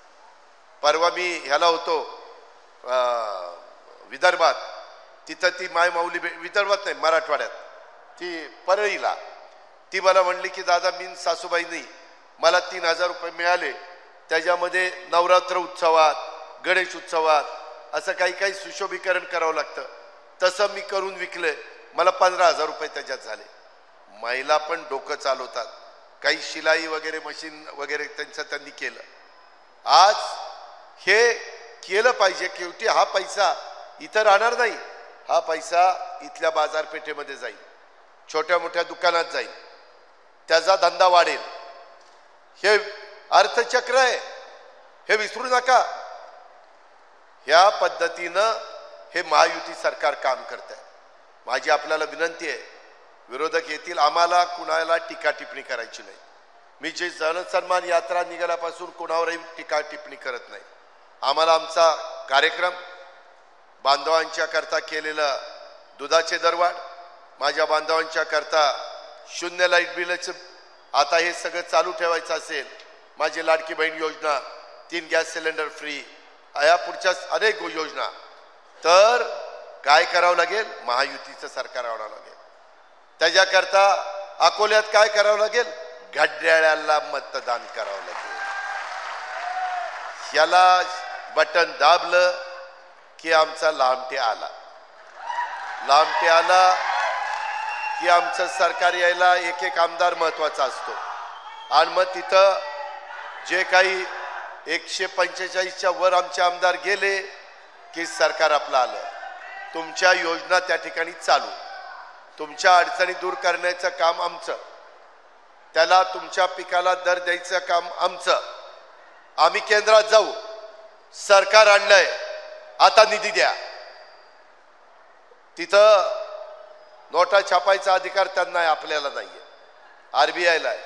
परवा मी ह्याला होतो विदर्भात, तिथं ती मायमाऊली विदर्भात नाही मराठवाड्यात, ती परळीला, ती मला म्हणली की दादा मी सासूबाईंनी मला 3,000 रुपये मिळाले, त्याच्यामध्ये नवरात्र उत्सवात गणेश उत्सवात असं काही काही सुशोभीकरण करावं लागतं, तसं मी करून विकले, मला 15,000 रुपये त्याच्यात झाले. महिला पण डोकं चालवतात, काही शिलाई वगैरे मशीन वगैरे त्यांचं त्यांनी केलं. आज हे केलं पाहिजे. शेवटी हा पैसा इथं राहणार नाही, हा पैसा इथल्या बाजारपेठेमध्ये जाईल, छोट्या मोठ्या दुकानात जाईल, त्याचा धंदा वाढेल. हे अर्थचक्र आहे, हे विसरू नका. ह्या पद्धतीनं हे महायुती सरकार काम करत आहे. माझी आपल्याला विनंती आहे, विरोधक येतील, आम्हाला कुणाला टीका टिप्पणी करायची नाही. मी जे जनसन्मान यात्रा निघाल्यापासून कुणावरही टीका टिप्पणी करत नाही. आम्हाला आमचा कार्यक्रम, बांधवांच्या करता केलेलं दुधाचे दरवाढ, माझ्या बांधवांच्या करता 0 लाईट बिलचं आता हे सगळं चालू ठेवायचं असेल, माझी लाडकी बहीण योजना, 3 गॅस सिलेंडर फ्री, या पुढच्या अनेक योजना, तर काय करावं लागेल? महायुतीचं सरकार आणावं लागेल. त्याच्याकरता अकोल्यात काय करावं लागेल? घड्याळाला मतदान करावं लागेल. याला बटन दाबलं की आमचा लांबटे आला, लांबटे आला की आमचं सरकार यायला एक एक आमदार महत्वाचा असतो. आणि मग तिथं जे काही 145च्या वर आमचे आमदार गेले की सरकार आपलं आलं. तुमच्या योजना त्या ठिकाणी चालू, तुमच्या अडचणी दूर करण्याचं काम आमचं, त्याला तुमच्या पिकाला दर द्यायचं काम आमचं. आम्ही केंद्रात जाऊ, सरकार आणलंय, आता निधी द्या. तिथं नोटा छापायचा अधिकार त्यांना आहे, आपल्याला नाहीये. RBIला आहे,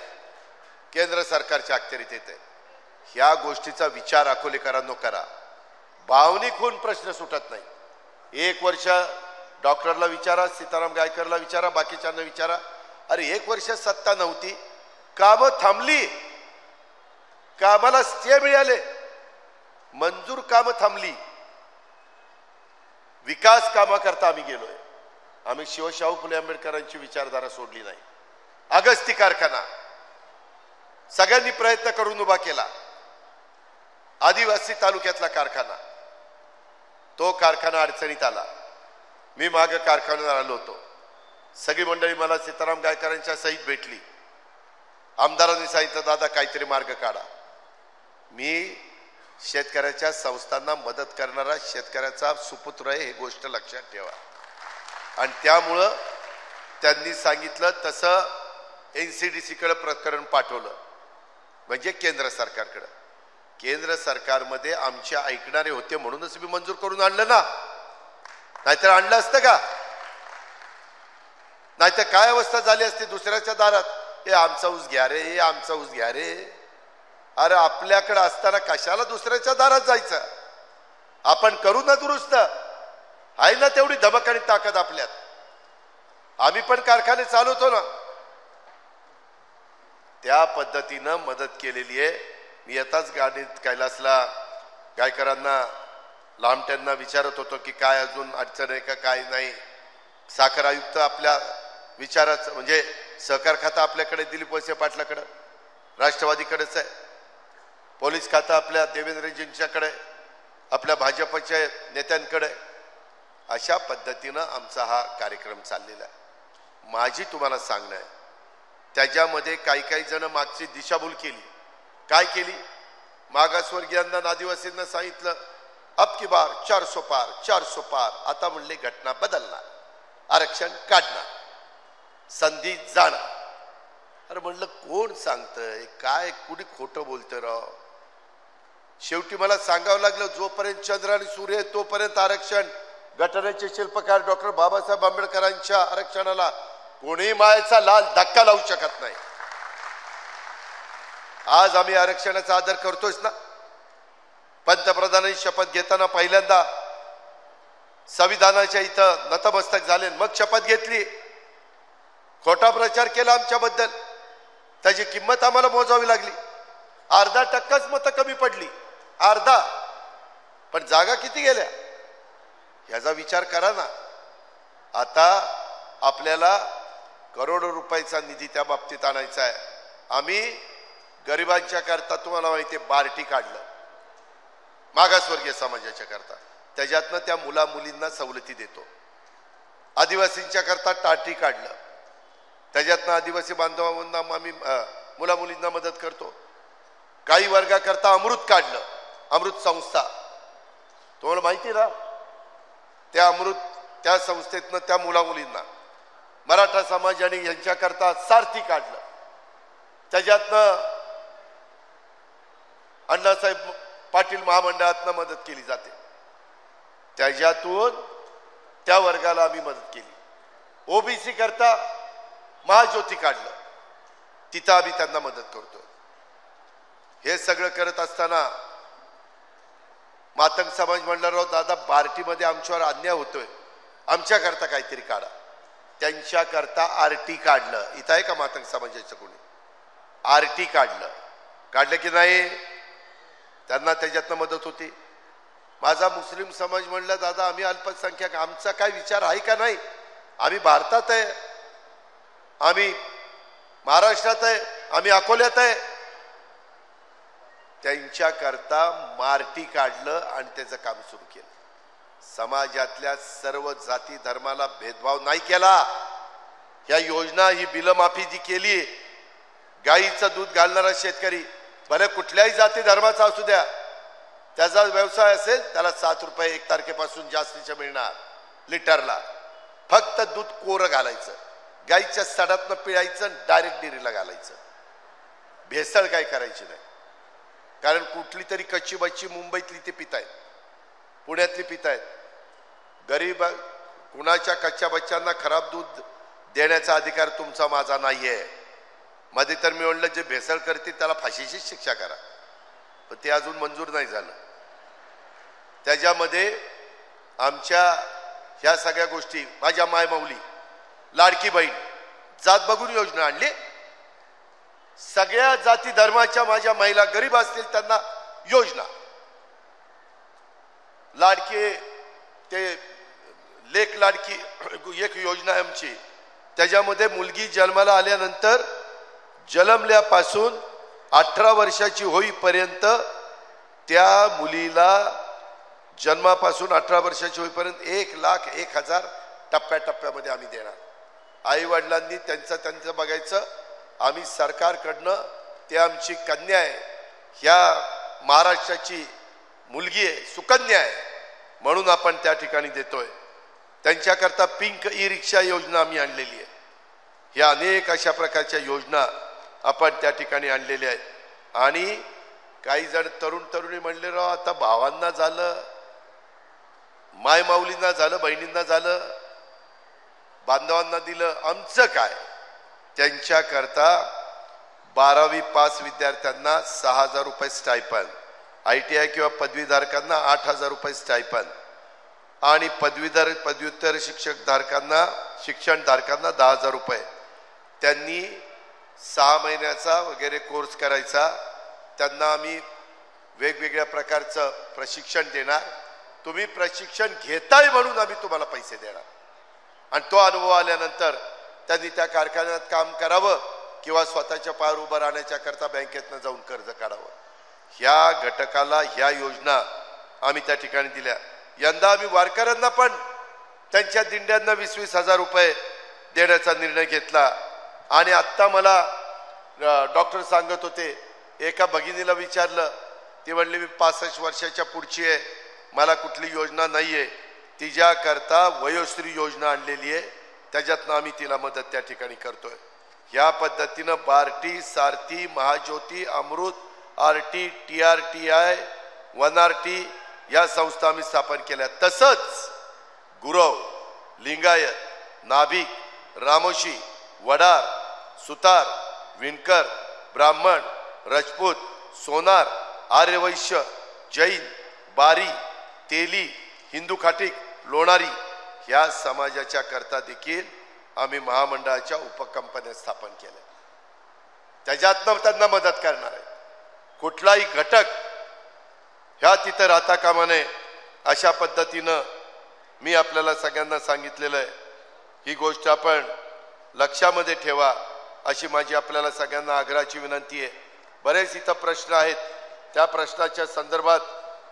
केंद्र सरकारच्या अखत्यारीत येते. ह्या गोष्टीचा विचार अकोलेकरांनो करा. भावनिक होऊन प्रश्न सुटत नाही. 1 वर्ष डॉक्टरला विचारा, सीताराम गायकरला विचारा, बाकीच्यांना विचारा. अरे 1 वर्ष सत्ता नव्हती, कामं थांबली, कामाला स्टे मिळाले, मंजूर कामं थांबली, विकास कामा करता आम्ही गेलोय. आम्ही शिवशाहू फुले आंबेडकरांची विचारधारा सोडली नाही. अगस्ती कारखाना सगळ्यांनी प्रयत्न करून उभा केला, आदिवासी तालुक्यातला कारखाना, तो कारखाना अडचणीत आला. मी मागे कारखान्यावर आलो होतो, सगळी मंडळी मला सीताराम गायकरांच्या सहित भेटली. आमदारांनी सांगितलं दादा काहीतरी मार्ग काढा. मी शेतकऱ्याच्या संस्थांना मदत करणारा शेतकऱ्याचा सुपुत्र आहे, ही गोष्ट लक्षात ठेवा. आणि त्यामुळं त्यांनी सांगितलं तसं NCDC-कडे प्रकरण पाठवलं, म्हणजे केंद्र सरकारकडे. केंद्र सरकारमध्ये आमचे ऐकणारे होते म्हणूनच मी मंजूर करून आणलं ना, नाहीतर आणलं असतं का? नाहीतर काय अवस्था झाली असती दुसऱ्याच्या दारात, हे आमचा ऊस घ्या रे, हे आमचा ऊस घ्या रे. अरे आपल्याकडे असताना कशाला दुसऱ्याच्या दारात जायचं? आपण करू ना दुरुस्त, आहे ना तेवढी धमक आणि ताकद आपल्यात. आम्ही पण कारखाने चालवतो ना, त्या पद्धतीनं मदत केलेली आहे. मी येताच गाडीत कैलासला गायकरांना, लांबट्यांना विचारत होतो की काय अजून अडचण आहे का, काय नाही. साखर आयुक्त आपल्या विचाराचं, म्हणजे सहकार खातं आपल्याकडे दिलीप वळसे पाटलाकडे, राष्ट्रवादीकडेच आहे. पोलीस खातं आपल्या देवेंद्रजींच्याकडे, आपल्या भाजपच्या नेत्यांकडे. अशा पद्धतीनं आमचा हा कार्यक्रम चाललेला आहे. माझी तुम्हाला सांगणं आहे, त्याच्यामध्ये काही काही जण मागची दिशाभूल केली. काय केली? मागासवर्गीयांना, आदिवासींना सांगितलं अब की बार 400 पार 400 पार. आता म्हणले घटना बदलणार, आरक्षण काढणार, संधी जाणार. अरे म्हणलं कोण सांगतंय काय, कुणी खोटं बोलतंय राव? शेवटी मला सांगावं लागलं, जोपर्यंत चंद्र आणि सूर्य आहे तोपर्यंत आरक्षण. घटनेचे शिल्पकार डॉक्टर बाबासाहेब आंबेडकरांच्या आरक्षणाला कोणी मायेचा लाल धक्का लावू शकत नाही. आज आम्ही आरक्षणाचा आदर करतोच ना. पंतप्रधानांनी शपथ घेताना पहिल्यांदा संविधानाच्या इथं नतमस्तक झाले, मग शपथ घेतली, खोटा प्रचार केला आमच्याबद्दल, त्याची किंमत आम्हाला मोजावी लागली. 0.5% मतं कमी पडली, अर्धा. पण जागा किती गेल्या याचा विचार करा ना. आता आपल्याला करोडो रुपयाचा निधी त्या बाबतीत आणायचा आहे. आम्ही गरिबांच्या करता तुम्हाला माहिती आहे बार्टी काढलं, मागासवर्गीय समाजाच्या करता, त्याच्यातनं त्या मुला मुलींना सवलती देतो. आदिवासींच्या करता टाटी काढलं, त्याच्यातनं आदिवासी बांधवांना आम्ही मुला मुलींना मदत करतो. काही वर्गाकरता अमृत काढलं, अमृत संस्था, तुम्हाला माहिती ना. त्या अमृत त्या संस्थेतनं त्या मुला मुलींना, मराठा समाज आणि यांच्याकरता सारथी काढलं, त्याच्यातनं अण्णासाहेब पाटील महामंडळातनं मदत केली जाते, त्याच्यातून त्या वर्गाला आम्ही मदत केली. ओबीसी करता महाज्योती काढलं, तिथं आम्ही त्यांना मदत करतो. हे सगळं करत असताना मातंग समाज म्हणला, राव दादा बार्टीमध्ये आमच्यावर अन्याय होतोय, आमच्याकरता काहीतरी काढा. त्यांच्याकरता आरटी काढलं. इथं आहे का मातंग समाजाचं कोणी? आरटी काढलं की नाही? त्यांना त्याच्यातनं मदत होती. माझा मुस्लिम समाज म्हणला, दादा आम्ही अल्पसंख्याक, आमचा काय विचार आहे का नाही? आम्ही भारतात आहे, आम्ही महाराष्ट्रात आहे, आम्ही अकोल्यात आहे. त्यांच्याकरता मार्टी काढलं आणि त्याचं काम सुरू केलं. समाजातल्या सर्व जाती धर्माला भेदभाव नाही केला. या योजना, ही बिलमाफी जी केली, गाईचं दूध घालणारा शेतकरी भले कुठल्याही जाती धर्माचा असू द्या, त्याचा व्यवसाय असेल, त्याला 7 रुपये 1 तारखेपासून जास्तीचे मिळणार लिटरला. फक्त दूध कोरं घालायचं, गाईच्या सडातनं पिळायचं, डायरेक्ट डेअरीला घालायचं. भेसळ काय करायची नाही. कारण कुठली तरी कच्ची बच्ची मुंबईतली ती पितायत, पुण्यातली पितायत. गरीब कुणाच्या कच्च्या बच्चांना खराब दूध देण्याचा अधिकार तुमचा माझा नाहीये. मध्ये तर मी म्हणलं, जे भेसळ करते त्याला फाशीची शिक्षा करा, पण ते अजून मंजूर नाही झालं. त्याच्यामध्ये आमच्या ह्या सगळ्या गोष्टी, माझ्या मायमाऊली, लाडकी बहीण, जात बघून योजना आणली. सगळ्या जाती धर्माच्या माझ्या महिला गरीब असतील त्यांना योजना. लाडकी ते लेक लाडकी एक योजना आहे आमची. त्याच्यामध्ये मुलगी जन्माला आल्यानंतर जन्मल्यापासून 18 वर्षाची होईपर्यंत त्या मुलीला, जन्मापासून 18 वर्षाची होईपर्यंत 1,01,000 टप्प्याटप्प्यामध्ये आम्ही देणार. आई वडिलांनी त्यांचं बघायचं. आम्ही सरकारकडनं, ते आमची कन्या आहे, ह्या महाराष्ट्राची मुलगी आहे, सुकन्या आहे, म्हणून आपण त्या ठिकाणी देतोय. त्यांच्याकरता पिंक ई रिक्षा योजना आम्ही आणलेली आहे. ह्या अनेक अशा प्रकारच्या योजना आपण त्या ठिकाणी आणलेल्या आहेत. आणि काही जण तरुण तरुणी म्हणले, राव आता भावांना झालं, मायमाऊलींना झालं, बहिणींना झालं, बांधवांना दिलं, आमचं काय? त्यांच्याकरता 12वी पास विद्यार्थ्यांना 6,000 रुपये स्टायपन, ITI किंवा पदवीधारकांना 8,000 रुपये स्टायपन, आणि पदव्युत्तर शिक्षण धारकांना 10,000 रुपये. त्यांनी 6 महिन्याचा वगैरे कोर्स करायचा. त्यांना आम्ही वेगवेगळ्या प्रकारचं प्रशिक्षण देणार. तुम्ही प्रशिक्षण घेताय म्हणून आम्ही तुम्हाला पैसे देणार. आणि तो अनुभव आल्यानंतर त्यांनी त्या कारखान्यात काम करावं किंवा स्वतःच्या पायावर उभं राहण्याच्या करता बँकेतनं जाऊन कर्ज काढावं. ह्या घटकाला ह्या योजना आम्ही त्या ठिकाणी दिल्या. यंदा आम्ही वारकऱ्यांना पण त्यांच्या दिंड्यांना 20,000 रुपये देण्याचा निर्णय घेतला. आणि आत्ता मला डॉक्टर सांगत होते, एका भगिनीला विचारलं, ती म्हणली मी 65 वर्षाच्या पुढची आहे, मला कुठली योजना नाही आहे. तिच्याकरता वयोश्री योजना आणलेली आहे, त्याच्यातनं आम्ही तिला मदत त्या ठिकाणी करतोय. ह्या पद्धतीनं बार्टी, सारथी, महाज्योती, अमृत, RT, TRTI, 1RT या संस्था आम्ही स्थापन केल्या. तसंच गुरव, लिंगायत, नाभिक, रामोशी, वडार, सुतार, विणकर, ब्राह्मण, राजपूत, सोनार, आर्यवैश्य, जैन, बारी, तेली, हिंदू खाटीक, लोणारी ह्या समाजाच्या करता देखील आम्ही महामंडळाच्या उपकंपन्या स्थापन केल्या. त्याच्यातनं त्यांना मदत करणार आहे. कुठलाही घटक ह्या तिथं राहता कामा नये अशा पद्धतीनं मी आपल्याला सगळ्यांना सांगितलेलं आहे. ही गोष्ट आपण लक्षामध्ये ठेवा अशी माझी आपल्याला सगळ्यांना आग्रहाची विनंती आहे. बरेच इथं प्रश्न आहेत. त्या प्रश्नाच्या संदर्भात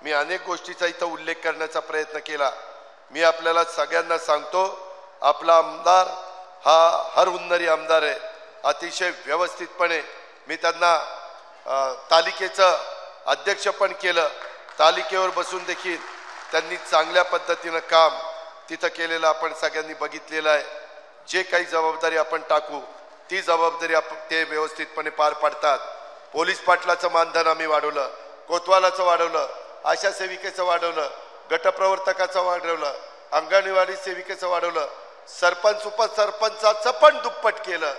मी अनेक गोष्टीचा इथं उल्लेख करण्याचा प्रयत्न केला. मी आपल्याला सगळ्यांना सांगतो, आपला आमदार हा हर हुन्नरी आमदार आहे. अतिशय व्यवस्थितपणे मी त्यांना तालिकेचं अध्यक्ष पण केलं. तालिकेवर बसून देखील त्यांनी चांगल्या पद्धतीनं काम तिथं केलेलं आपण सगळ्यांनी बघितलेलं आहे. जे काही जबाबदारी आपण टाकू ती जबाबदारी ते व्यवस्थितपणे पार पाडतात. पोलीस पाटलाचं मानधन आम्ही वाढवलं, कोतवालाचं वाढवलं, आशा सेविकेचं वाढवलं, गटप्रवर्तकाचं वाढवलं, अंगणवाडी सेविकेचं वाढवलं, सरपंच उपसरपंचाचं पण दुप्पट केलं,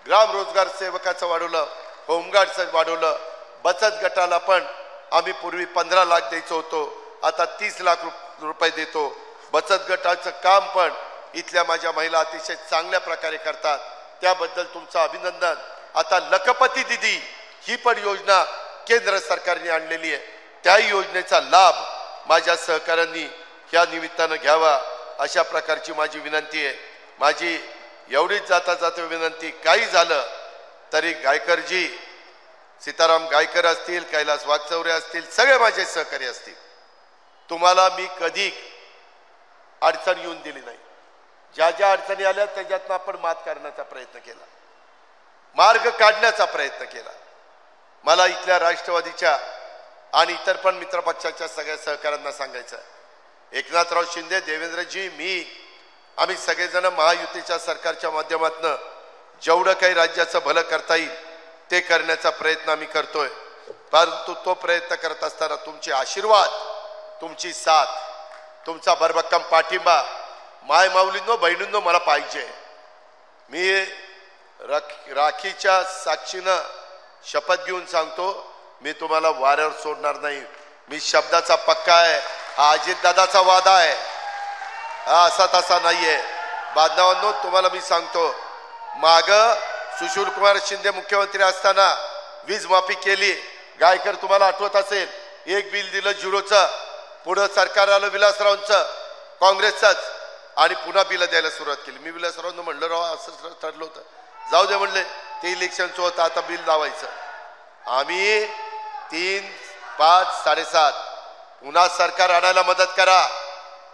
ग्राम रोजगार सेवकाचं वाढवलं, होमगार्डचं वाढवलं. बचत गटाला पण आम्ही पूर्वी 15 लाख द्यायचो होतो, आता 30 लाख रुपये देतो. बचत गटाचं काम पण इथल्या माझ्या महिला अतिशय चांगल्या प्रकारे करतात, त्याबद्दल तुमचं अभिनंदन. आता लखपती दिदी ही पण योजना केंद्र सरकारने आणलेली आहे. त्या योजनेचा लाभ माझ्या सहकाऱ्यांनी ह्या निमित्तानं घ्यावा अशा प्रकारची माझी विनंती आहे. माझी एवढीच जाता जाता विनंती, काही झालं तरी गायकरजी, सीताराम गायकर असतील, कैलास वागचौरे असतील, सगळे माझे सहकारी असतील, तुम्हाला मी कधी अडचण येऊन दिली नाही. ज्या ज्या अडचणी आल्या त्याच्यातनं आपण मात करण्याचा प्रयत्न केला, मार्ग काढण्याचा प्रयत्न केला. मला इथल्या राष्ट्रवादीच्या आणि इतर पण मित्रपक्षाच्या सगळ्या सहकाऱ्यांना सांगायचं, एकनाथराव शिंदे, देवेंद्रजी, आम्ही सगळेजण महायुतीच्या सरकारच्या माध्यमातून जेवढं काही राज्याचं भलं करता येईल ते करण्याचा प्रयत्न आम्ही करतोय. परंतु तो प्रयत्न करत असताना तुमचे आशीर्वाद, तुमची साथ, तुमचा भरभक्कम पाठिंबा माय माऊलींनो, बहिणींनो मला पाहिजे. मी राखीच्या साक्षीनं शपथ घेऊन सांगतो, मी तुम्हाला वाऱ्यावर सोडणार नाही. मी शब्दाचा पक्का आहे. हा अजितदादाचा वादा आहे, हा असा तसा नाहीये. बांधवांनो, तुम्हाला मी सांगतो, माग सुशीलकुमार शिंदे मुख्यमंत्री असताना वीज माफी केली. गायकर तुम्हाला आठवत असेल, एक बिल दिलं 0चं, पुढं सरकार आलं विलासरावांचं, काँग्रेसचंच, आणि पुन्हा बिल द्यायला सुरुवात केली. मी विलासरावांना म्हणलं, राव असं ठरलं होतं, जाऊ दे म्हणले, ते इलेक्शनचं होतं, आता बिल लावायचं. आम्ही 3, 5, 7.5 पुन्हा सरकार आणायला मदत करा.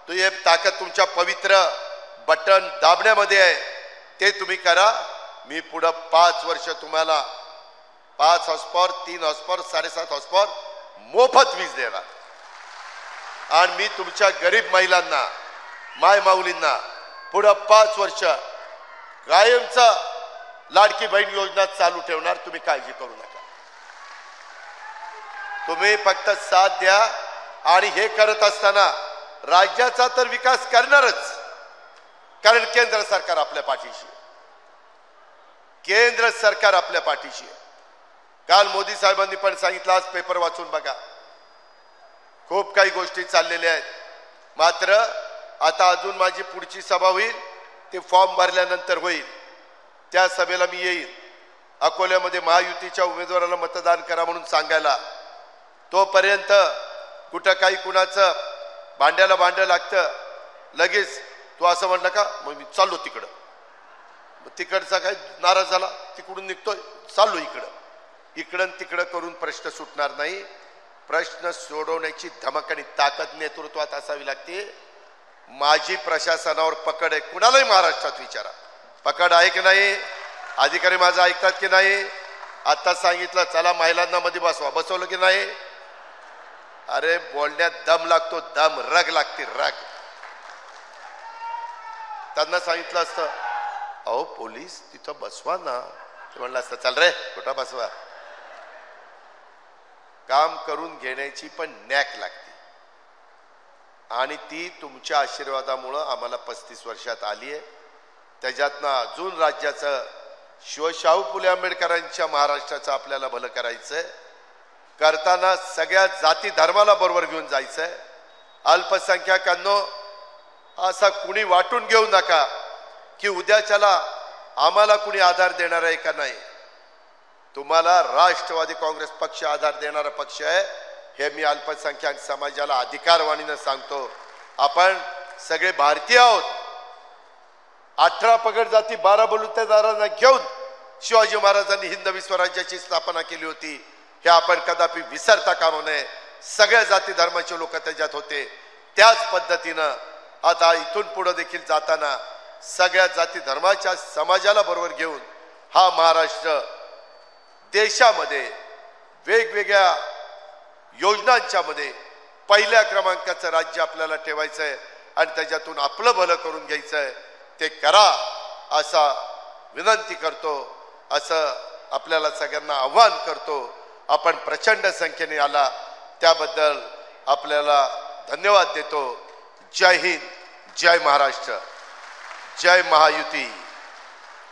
तो हे ताकद तुमच्या पवित्र बटन दाबण्यामध्ये आहे, ते तुम्ही करा. मी पुढं 5 वर्ष तुम्हाला 5 हॉर्सपॉवर, 3 हॉर्सपॉवर, 7.5 हॉर्सपॉवर मोफत वीज देणार. आणि मी तुमच्या गरीब महिलांना, माय माऊलींना पुढं 5 वर्ष कायमचा लाडकी बहीण योजना चालू ठेवणार. तुम्ही काळजी करू नका. तुम्ही फक्त साथ द्या. आणि हे करत असताना राज्याचा तर विकास करणारच, कारण केंद्र सरकार आपल्या पाठीशी, केंद्र सरकार आपल्या पाठीशी. काल मोदी साहेबांनी पण सांगितलं, आज पेपर वाचून बघा, खूप काही गोष्टी चाललेल्या आहेत. मात्र आता अजून माझी पुढची सभा होईल, ते फॉर्म भरल्यानंतर होईल. त्या सभेला मी येईन. अकोल्यामध्ये महायुतीच्या उमेदवाराला मतदान करा म्हणून सांगायला. तोपर्यंत कुठं काही कुणाचं भांड्याला भांडं लागतं, लगेच तू असं म्हणलं का, मग मी चाललो तिकडं. तिकडचा काही नाराज झाला, तिकडून निघतोय, चाललो इकडं. इकडं तिकडं करून प्रश्न सुटणार नाही. प्रश्न सोडवण्याची धमक आणि ताकद नेतृत्वात असावी लागते. माझी प्रशासनावर पकड आहे. कुणालाही महाराष्ट्रात विचारा, पकड आहे की नाही, अधिकारी माझं ऐकतात की नाही. आता सांगितलं चला महिलांना मध्ये बसवा, बसवलं की नाही. अरे बोलण्यात दम लागतो, दम, रग लागते, रग. त्यांना सांगितलं असतं, अहो पोलीस तिथं बसवा ना, ते म्हणलं असतं चल रे कुठं बसवा. काम करून घेण्याची पण नॅक लागते, आणि ती तुमच्या आशीर्वादामुळं आम्हाला 35 वर्षात आली आहे. त्याच्यातनं अजून राज्याचं, शाहू फुले आंबेडकरांच्या महाराष्ट्राचं आपल्याला भलं करायचंय. करताना सगळ्या जाती धर्माला बरोबर घेऊन जायचंय. अल्पसंख्याकांनो, असा कुणी वाटून घेऊ नका की उद्याच्याला आम्हाला कुणी आधार देणार आहे का नाही. तुम्हाला राष्ट्रवादी काँग्रेस पक्ष आधार देणारा पक्ष आहे हे मी अल्पसंख्याक समाजाला अधिकारवाणीने सांगतो. आपण सगळे भारतीय आहोत. 18 पगड जाती 12 बलुतेदारांना घेऊन शिवाजी महाराजांनी हिंदवी स्वराज्याची स्थापना केली होती. हे आपण कदापि विसरता कामा नये. सगळ्या जाती धर्माचे लोक त्याच्यात होते. त्याच पद्धतीनं आता इथून पुढे देखील जाताना सगळ्या जाती धर्माच्या समाजाला बरोबर घेऊन हा महाराष्ट्र देशामध्ये वेगवेगळ्या योजनांच्या मध्ये पहिल्या क्रमांकाचं राज्य आपल्याला ठेवायचं आहे आणि त्याच्यातून आपलं भलं करून घ्यायचं आहे. ते करा असा विनंती करतो. असं आपल्याला सगळ्यांना आव्हान करतो. आपण प्रचंड संख्येने आला त्याबद्दल आपल्याला धन्यवाद देतो. जय हिंद, जय महाराष्ट्र, जय महायुती.